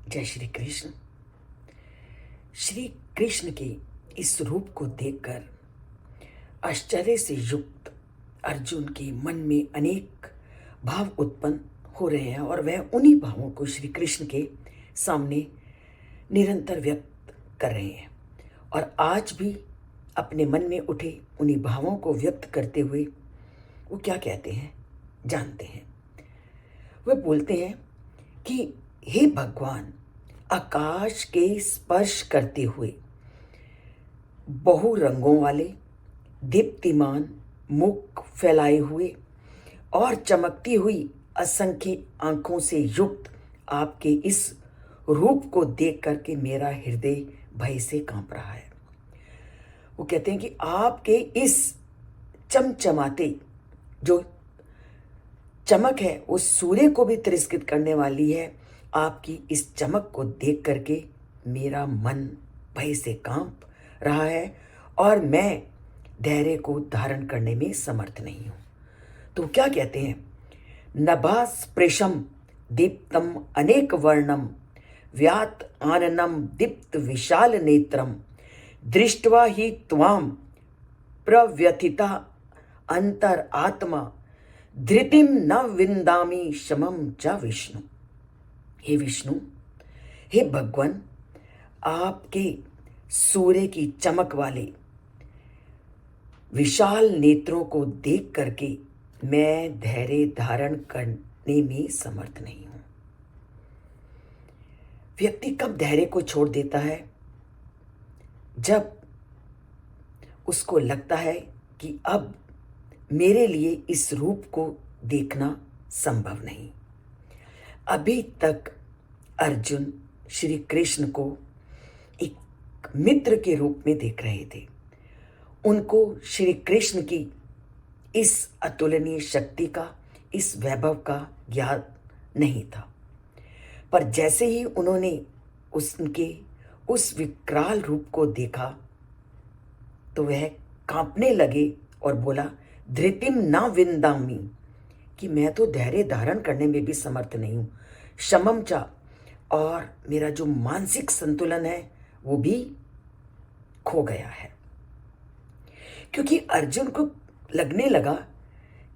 जय श्री कृष्ण। श्री कृष्ण के इस रूप को देखकर आश्चर्य से युक्त अर्जुन के मन में अनेक भाव उत्पन्न हो रहे हैं और वह उन्हीं भावों को श्री कृष्ण के सामने निरंतर व्यक्त कर रहे हैं। और आज भी अपने मन में उठे उन्हीं भावों को व्यक्त करते हुए वो क्या कहते हैं जानते हैं। वह बोलते हैं कि हे भगवान, आकाश के स्पर्श करते हुए बहु रंगों वाले दीप्तिमान मुख फैलाए हुए और चमकती हुई असंख्य आंखों से युक्त आपके इस रूप को देख करके मेरा हृदय भय से कांप रहा है। वो कहते हैं कि आपके इस चमचमाते जो चमक है वो सूर्य को भी तिरस्कृत करने वाली है। आपकी इस चमक को देख करके मेरा मन भय से कांप रहा है और मैं धैर्य को धारण करने में समर्थ नहीं हूं। तो क्या कहते हैं, नभा स्पृशम दीप्तम अनेक वर्णम व्यात आननम दीप्त विशाल नेत्रम दृष्ट्वा ही त्वाम प्रव्यथिता अंतर आत्मा धृतिम न विंदामी शमम च विष्णु। हे विष्णु, हे भगवान, आपके सूर्य की चमक वाले विशाल नेत्रों को देख करके मैं धैर्य धारण करने में समर्थ नहीं हूं। व्यक्ति कब धैर्य को छोड़ देता है? जब उसको लगता है कि अब मेरे लिए इस रूप को देखना संभव नहीं। अभी तक अर्जुन श्री कृष्ण को एक मित्र के रूप में देख रहे थे। उनको श्री कृष्ण की इस अतुलनीय शक्ति का, इस वैभव का ज्ञान नहीं था। पर जैसे ही उन्होंने उनके उस विकराल रूप को देखा तो वह कांपने लगे और बोला, धृतिम ना विंदामी, कि मैं तो धैर्य धारण करने में भी समर्थ नहीं हूं। शमम चा, और मेरा जो मानसिक संतुलन है वो भी खो गया है। क्योंकि अर्जुन को लगने लगा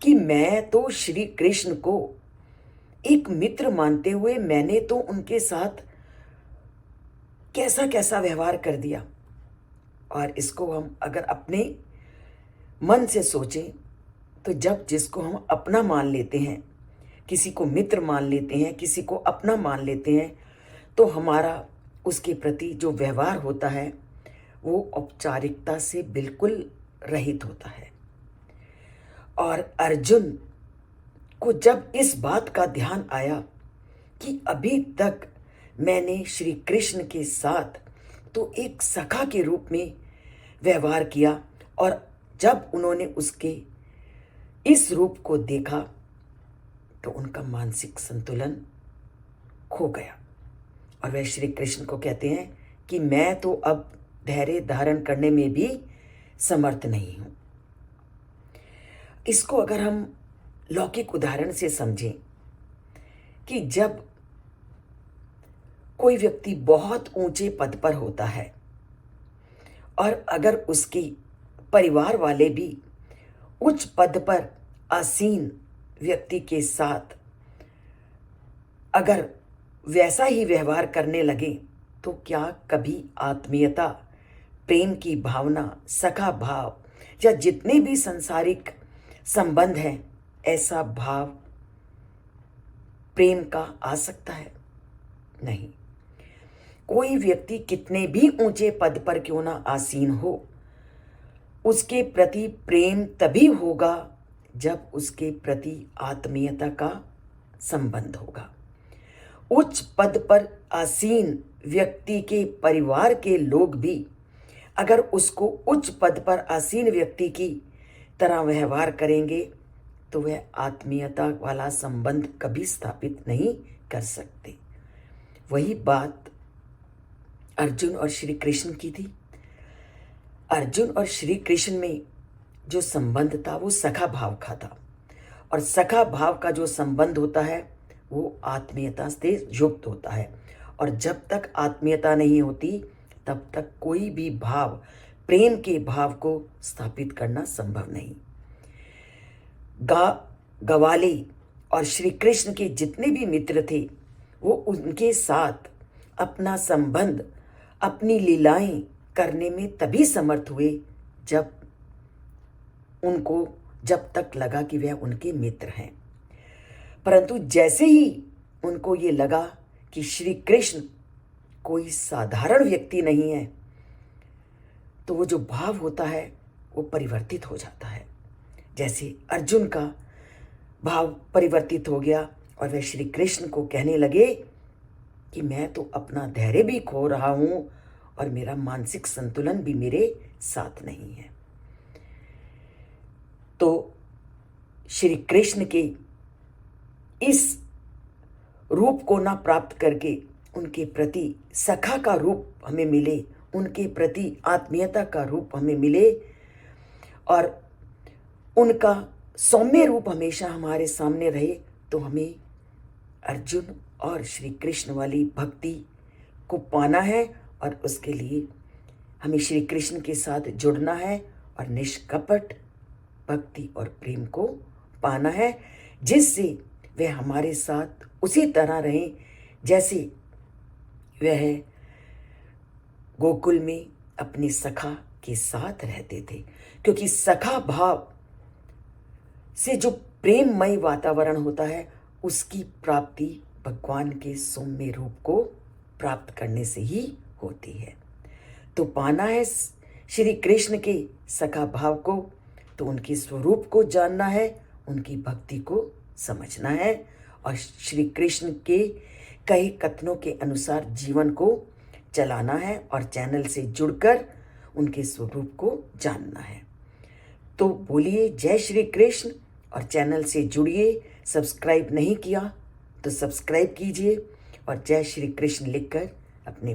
कि मैं तो श्री कृष्ण को एक मित्र मानते हुए मैंने तो उनके साथ कैसा कैसा व्यवहार कर दिया। और इसको हम अगर अपने मन से सोचें तो जब जिसको हम अपना मान लेते हैं, किसी को मित्र मान लेते हैं, किसी को अपना मान लेते हैं, तो हमारा उसके प्रति जो व्यवहार होता है वो औपचारिकता से बिल्कुल रहित होता है। और अर्जुन को जब इस बात का ध्यान आया कि अभी तक मैंने श्री कृष्ण के साथ तो एक सखा के रूप में व्यवहार किया, और जब उन्होंने उसके इस रूप को देखा तो उनका मानसिक संतुलन खो गया। और वह श्री कृष्ण को कहते हैं कि मैं तो अब धैर्य धारण करने में भी समर्थ नहीं हूं। इसको अगर हम लौकिक उदाहरण से समझें कि जब कोई व्यक्ति बहुत ऊंचे पद पर होता है और अगर उसके परिवार वाले भी उच्च पद पर आसीन व्यक्ति के साथ अगर वैसा ही व्यवहार करने लगे तो क्या कभी आत्मीयता, प्रेम की भावना, सखा भाव या जितने भी सांसारिक संबंध हैं, ऐसा भाव प्रेम का आ सकता है? नहीं। कोई व्यक्ति कितने भी ऊंचे पद पर क्यों ना आसीन हो, उसके प्रति प्रेम तभी होगा जब उसके प्रति आत्मीयता का संबंध होगा। उच्च पद पर आसीन व्यक्ति के परिवार के लोग भी अगर उसको उच्च पद पर आसीन व्यक्ति की तरह व्यवहार करेंगे तो वह आत्मीयता वाला संबंध कभी स्थापित नहीं कर सकते। वही बात अर्जुन और श्री कृष्ण की थी। अर्जुन और श्री कृष्ण में जो संबंध था वो सखा भाव का था, और सखा भाव का जो संबंध होता है वो आत्मीयता से युक्त होता है। और जब तक आत्मीयता नहीं होती तब तक कोई भी भाव, प्रेम के भाव को स्थापित करना संभव नहीं। गवाले और श्री कृष्ण के जितने भी मित्र थे वो उनके साथ अपना संबंध, अपनी लीलाएं करने में तभी समर्थ हुए जब तक लगा कि वह उनके मित्र हैं। परंतु जैसे ही उनको ये लगा कि श्री कृष्ण कोई साधारण व्यक्ति नहीं है, तो वो जो भाव होता है वो परिवर्तित हो जाता है। जैसे अर्जुन का भाव परिवर्तित हो गया और वह श्री कृष्ण को कहने लगे कि मैं तो अपना धैर्य भी खो रहा हूं और मेरा मानसिक संतुलन भी मेरे साथ नहीं है। तो श्री कृष्ण के इस रूप को ना प्राप्त करके उनके प्रति सखा का रूप हमें मिले, उनके प्रति आत्मीयता का रूप हमें मिले और उनका सौम्य रूप हमेशा हमारे सामने रहे, तो हमें अर्जुन और श्री कृष्ण वाली भक्ति को पाना है और उसके लिए हमें श्री कृष्ण के साथ जुड़ना है और निष्कपट भक्ति और प्रेम को पाना है, जिससे वह हमारे साथ उसी तरह रहें जैसे वह गोकुल में अपने सखा के साथ रहते थे। क्योंकि सखा भाव से जो प्रेममय वातावरण होता है उसकी प्राप्ति भगवान के सौम्य रूप को प्राप्त करने से ही होती है। तो पाना है श्री कृष्ण के सखा भाव को, तो उनके स्वरूप को जानना है, उनकी भक्ति को समझना है और श्री कृष्ण के कई कथनों के अनुसार जीवन को चलाना है और चैनल से जुड़कर उनके स्वरूप को जानना है। तो बोलिए जय श्री कृष्ण और चैनल से जुड़िए। सब्सक्राइब नहीं किया तो सब्सक्राइब कीजिए और जय श्री कृष्ण लिखकर अपने